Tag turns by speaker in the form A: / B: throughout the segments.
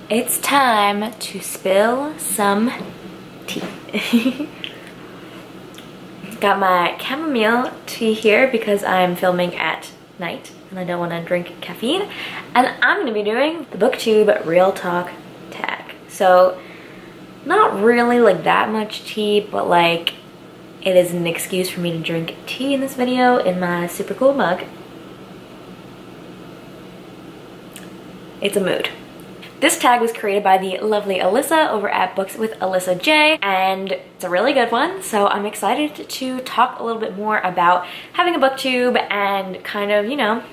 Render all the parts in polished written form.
A: It's time to spill some tea. Got my chamomile tea here because I'm filming at night and I don't want to drink caffeine. And I'm going to be doing the Booktube Real Talk tag. So not really like that much tea, but like it is an excuse for me to drink tea in this video in my super cool mug. It's a mood. This tag was created by the lovely Alyssa over at Books with Alyssa J, and it's a really good one, so I'm excited to talk a little bit more about having a booktube and kind of, you know,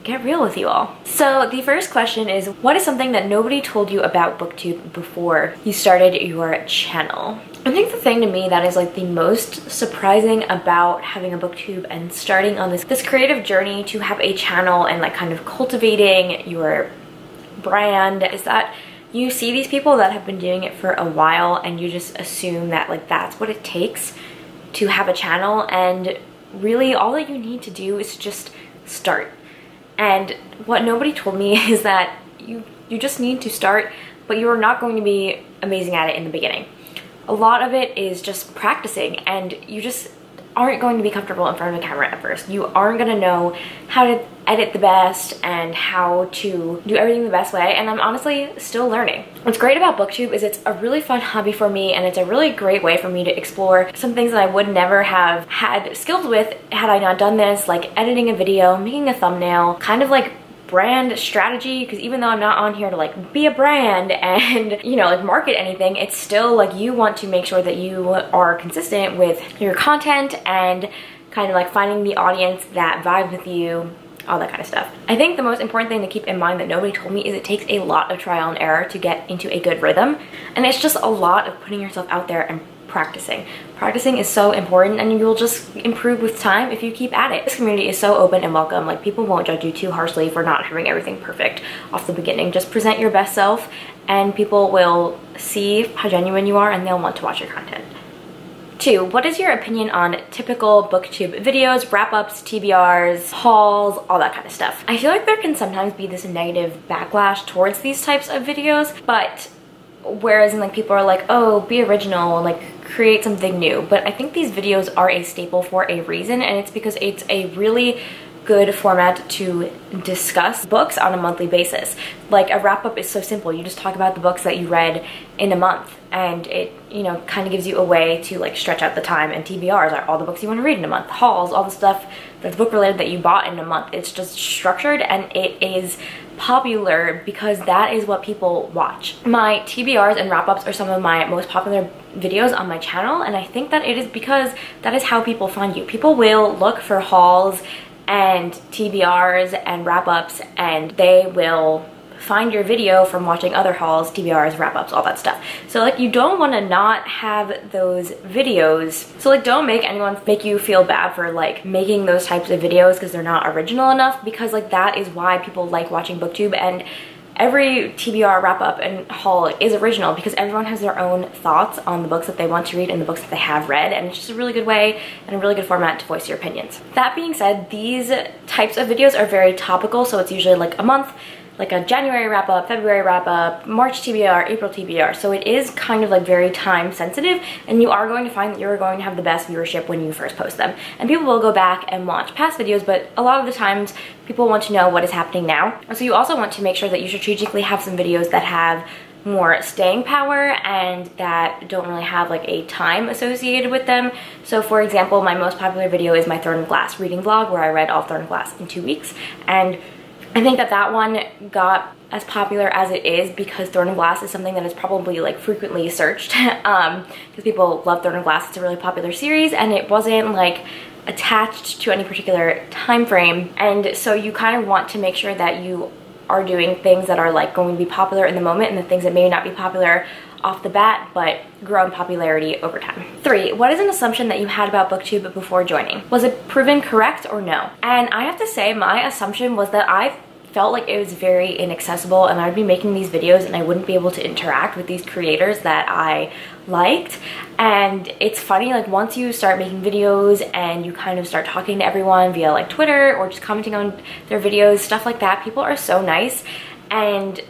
A: get real with you all. So the first question is, what is something that nobody told you about booktube before you started your channel? I think the thing to me that is like the most surprising about having a booktube and starting on this creative journey to have a channel and like kind of cultivating your brand is that you see these people that have been doing it for a while and you just assume that like that's what it takes to have a channel, and really all that you need to do is just start. And what nobody told me is that you just need to start, but you're not going to be amazing at it in the beginning. A lot of it is just practicing, and you just aren't going to be comfortable in front of a camera at first. You aren't going to know how to edit the best and how to do everything the best way, and I'm honestly still learning. What's great about booktube is it's a really fun hobby for me, and it's a really great way for me to explore some things that I would never have had skills with had I not done this, like editing a video, making a thumbnail, kind of like brand strategy, because even though I'm not on here to like be a brand and, you know, like market anything, it's still like you want to make sure that you are consistent with your content and kind of like finding the audience that vibes with you, all that kind of stuff. I think the most important thing to keep in mind that nobody told me is it takes a lot of trial and error to get into a good rhythm, and it's just a lot of putting yourself out there and practicing. Practicing is so important, and you'll just improve with time if you keep at it. This community is so open and welcome. Like, people won't judge you too harshly for not having everything perfect off the beginning. Just present your best self and people will see how genuine you are and they'll want to watch your content. 2, what is your opinion on typical booktube videos, wrap-ups, TBRs, hauls, all that kind of stuff? I feel like there can sometimes be this negative backlash towards these types of videos, but whereas in like people are like, oh, be original, like create something new. But I think these videos are a staple for a reason, and it's because it's a really good format to discuss books on a monthly basis. Like a wrap-up is so simple. You just talk about the books that you read in a month, and it, you know, kind of gives you a way to like stretch out the time. And TBRs are all the books you want to read in a month. Hauls, all the stuff that's book related that you bought in a month. It's just structured, and it is popular because that is what people watch. My TBRs and wrap-ups are some of my most popular videos on my channel, and I think that it is because that is how people find you. People will look for hauls and TBRs and wrap-ups, and they will find your video from watching other hauls, TBRs, wrap-ups, all that stuff. So like, you don't want to not have those videos. So like, don't make anyone make you feel bad for like making those types of videos because they're not original enough, because like that is why people like watching booktube. And every TBR, wrap-up, and haul is original because everyone has their own thoughts on the books that they want to read and the books that they have read, and it's just a really good way and a really good format to voice your opinions. That being said, these types of videos are very topical, so it's usually like a month, like a January wrap-up, February wrap-up, March TBR, April TBR. So it is kind of like very time sensitive, and you are going to find that you're going to have the best viewership when you first post them. And people will go back and watch past videos, but a lot of the times people want to know what is happening now. So you also want to make sure that you strategically have some videos that have more staying power and that don't really have like a time associated with them. So for example, my most popular video is my Thorn and Glass reading vlog, where I read all Thorn and Glass in 2 weeks. And I think that that one got as popular as it is because Thorn and Glass is something that is probably like frequently searched because people love Thorn and Glass. It's a really popular series, and it wasn't like attached to any particular time frame. And so you kind of want to make sure that you are doing things that are like going to be popular in the moment, and the things that may not be popular off the bat but grow in popularity over time. 3, what is an assumption that you had about booktube before joining? Was it proven correct or no? And I have to say, my assumption was that I felt like it was very inaccessible, and I'd be making these videos and I wouldn't be able to interact with these creators that I liked. And it's funny, like once you start making videos and you kind of start talking to everyone via like Twitter or just commenting on their videos, stuff like that, people are so nice. And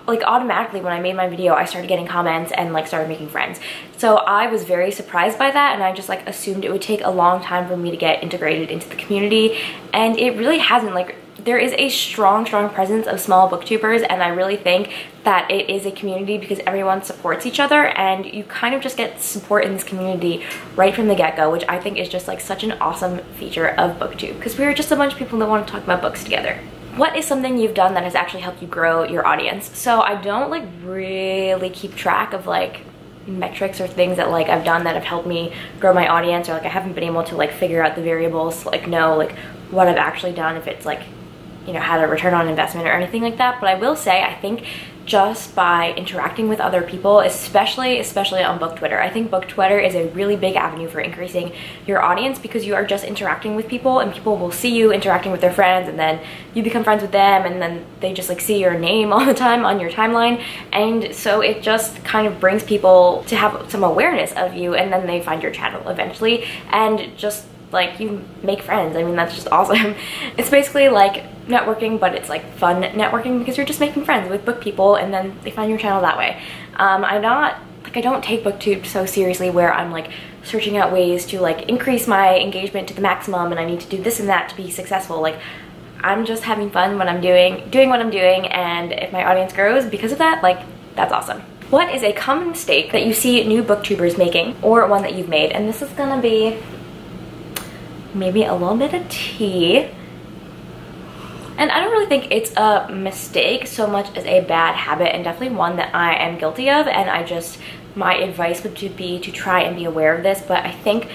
A: like automatically when I made my video, I started getting comments and like started making friends. So I was very surprised by that, and I just like assumed it would take a long time for me to get integrated into the community, and it really hasn't. Like, there is a strong presence of small booktubers, and I really think that it is a community because everyone supports each other, and you kind of just get support in this community right from the get-go, which I think is just like such an awesome feature of Booktube, because we're just a bunch of people that want to talk about books together. What is something you've done that has actually helped you grow your audience? So I don't like really keep track of like metrics or things that like I've done that have helped me grow my audience, or like I haven't been able to like figure out the variables to like know like what I've actually done, if it's like, you know, had a return on investment or anything like that. But I will say, I think just by interacting with other people, especially on book Twitter, I think book Twitter is a really big avenue for increasing your audience, because you are just interacting with people, and people will see you interacting with their friends, and then you become friends with them, and then they just like see your name all the time on your timeline, and so it just kind of brings people to have some awareness of you, and then they find your channel eventually, and just like you make friends. I mean, that's just awesome. It's basically like networking, but it's like fun networking, because you're just making friends with book people, and then they find your channel that way. I don't take Booktube so seriously where I'm like searching out ways to like increase my engagement to the maximum, and I need to do this and that to be successful. Like, I'm just having fun when I'm doing what I'm doing, and if my audience grows because of that, like, that's awesome. What is a common mistake that you see new booktubers making, or one that you've made? And this is gonna be maybe a little bit of tea. And I don't really think it's a mistake so much as a bad habit, and definitely one that I am guilty of, and my advice would be to try and be aware of this. But I think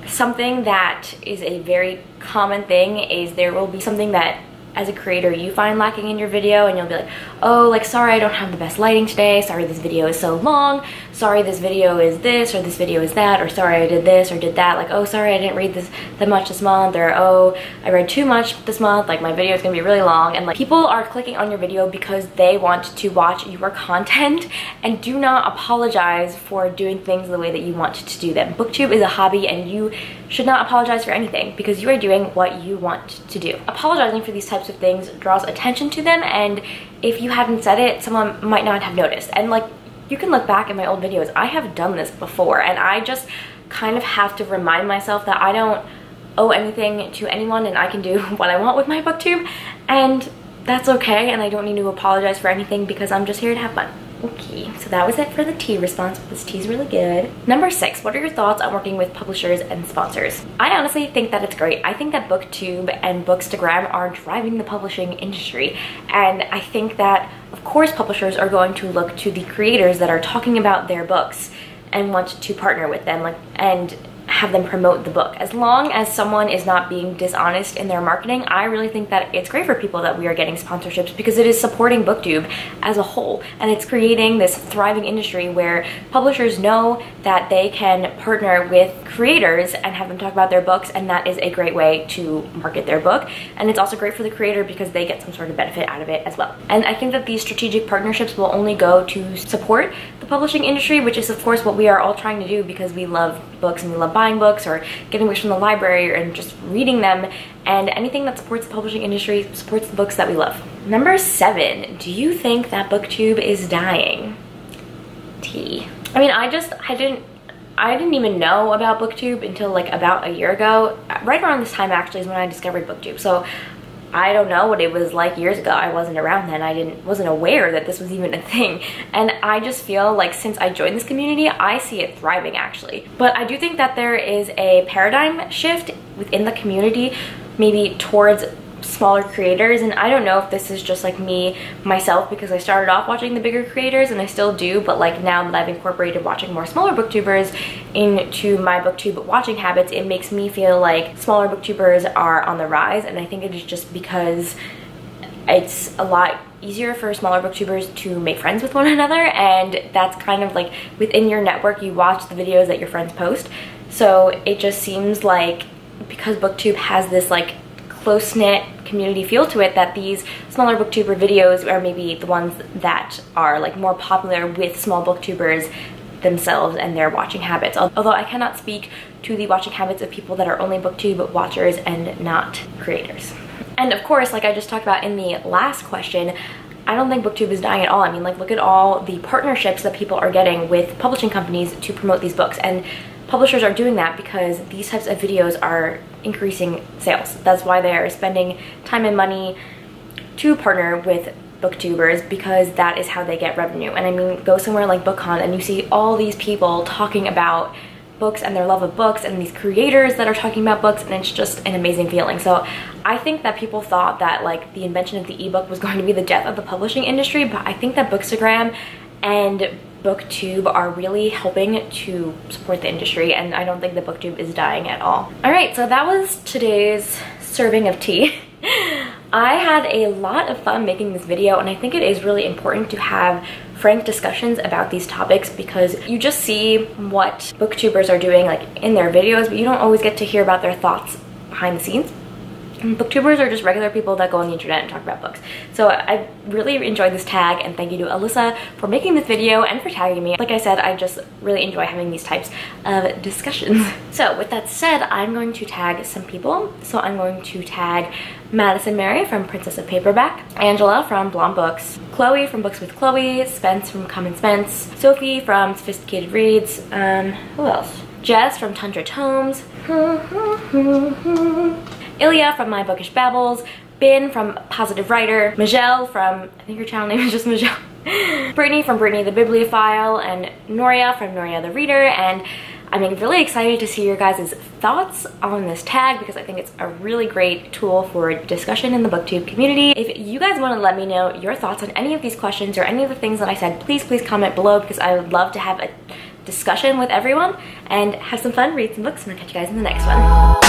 A: something that is a very common thing is there will be something that as a creator you find lacking in your video, and you'll be like, oh, like, sorry, I don't have the best lighting today, sorry this video is so long, sorry this video is this, or this video is that, or sorry I did this or did that, like, oh, sorry I didn't read that much this month, or oh, I read too much this month, like my video is gonna be really long. And like, people are clicking on your video because they want to watch your content, and do not apologize for doing things the way that you want to do them. Booktube is a hobby, and you should not apologize for anything, because you are doing what you want to do. Apologizing for these types of things draws attention to them, and if you hadn't said it, someone might not have noticed. And like, you can look back at my old videos, I have done this before, and I just kind of have to remind myself that I don't owe anything to anyone, and I can do what I want with my booktube, and that's okay, and I don't need to apologize for anything, because I'm just here to have fun. Okay, so that was it for the tea response. This tea is really good. Number 6, what are your thoughts on working with publishers and sponsors? I honestly think that it's great. I think that Booktube and Bookstagram are driving the publishing industry, and I think that, of course, publishers are going to look to the creators that are talking about their books and want to partner with them, like, and have them promote the book. As long as someone is not being dishonest in their marketing, I really think that it's great for people that we are getting sponsorships, because it is supporting Booktube as a whole, and it's creating this thriving industry where publishers know that they can partner with creators and have them talk about their books, and that is a great way to market their book. And it's also great for the creator because they get some sort of benefit out of it as well. And I think that these strategic partnerships will only go to support the publishing industry, which is of course what we are all trying to do, because we love books and we love buying books or getting books from the library and just reading them, and anything that supports the publishing industry supports the books that we love. Number 7, do you think that Booktube is dying? Tea. I mean, I didn't even know about Booktube until like about a year ago. Right around this time actually is when I discovered Booktube. So I don't know what it was like years ago. I wasn't around then. Wasn't aware that this was even a thing. And I just feel like since I joined this community, I see it thriving actually. But I do think that there is a paradigm shift within the community, maybe towards smaller creators, and I don't know if this is just like myself, because I started off watching the bigger creators and I still do, but like now that I've incorporated watching more smaller booktubers into my booktube watching habits, it makes me feel like smaller booktubers are on the rise. And I think it is just because it's a lot easier for smaller booktubers to make friends with one another, and that's kind of like within your network, you watch the videos that your friends post. So it just seems like, because Booktube has this like close-knit community feel to it, that these smaller booktuber videos are maybe the ones that are like more popular with small booktubers themselves and their watching habits. Although I cannot speak to the watching habits of people that are only booktube watchers and not creators. And of course, like I just talked about in the last question, I don't think Booktube is dying at all. I mean, like, look at all the partnerships that people are getting with publishing companies to promote these books, and publishers are doing that because these types of videos are increasing sales. That's why they are spending time and money to partner with booktubers, because that is how they get revenue. And I mean, go somewhere like BookCon and you see all these people talking about books and their love of books, and these creators that are talking about books, and it's just an amazing feeling. So I think that people thought that like the invention of the ebook was going to be the death of the publishing industry, but I think that Bookstagram and Booktube are really helping to support the industry, and I don't think that Booktube is dying at all. All right, so that was today's serving of tea. I had a lot of fun making this video, and I think it is really important to have frank discussions about these topics, because you just see what booktubers are doing like in their videos, but you don't always get to hear about their thoughts behind the scenes. And booktubers are just regular people that go on the internet and talk about books. So I really enjoyed this tag, and thank you to Alyssa for making this video and for tagging me. Like I said, I just really enjoy having these types of discussions. So with that said, I'm going to tag some people. So I'm going to tag Madison Mary from Princess of Paperback, Angela from Blonde Books, Chloe from Books with Chloe, Spence from Come and Spence, Sophie from Sophisticated Reads, who else? Jess from Tundra Tomes, Ilya from My Bookish Babbles, Bin from Positive Writer, Michelle from, I think her channel name is just Michelle, Brittany from Brittany the Bibliophile, and Noria from Noria the Reader. And I'm really excited to see your guys' thoughts on this tag, because I think it's a really great tool for discussion in the booktube community. If you guys want to let me know your thoughts on any of these questions or any of the things that I said, please comment below, because I would love to have a discussion with everyone and have some fun, read some books, and I'll catch you guys in the next one.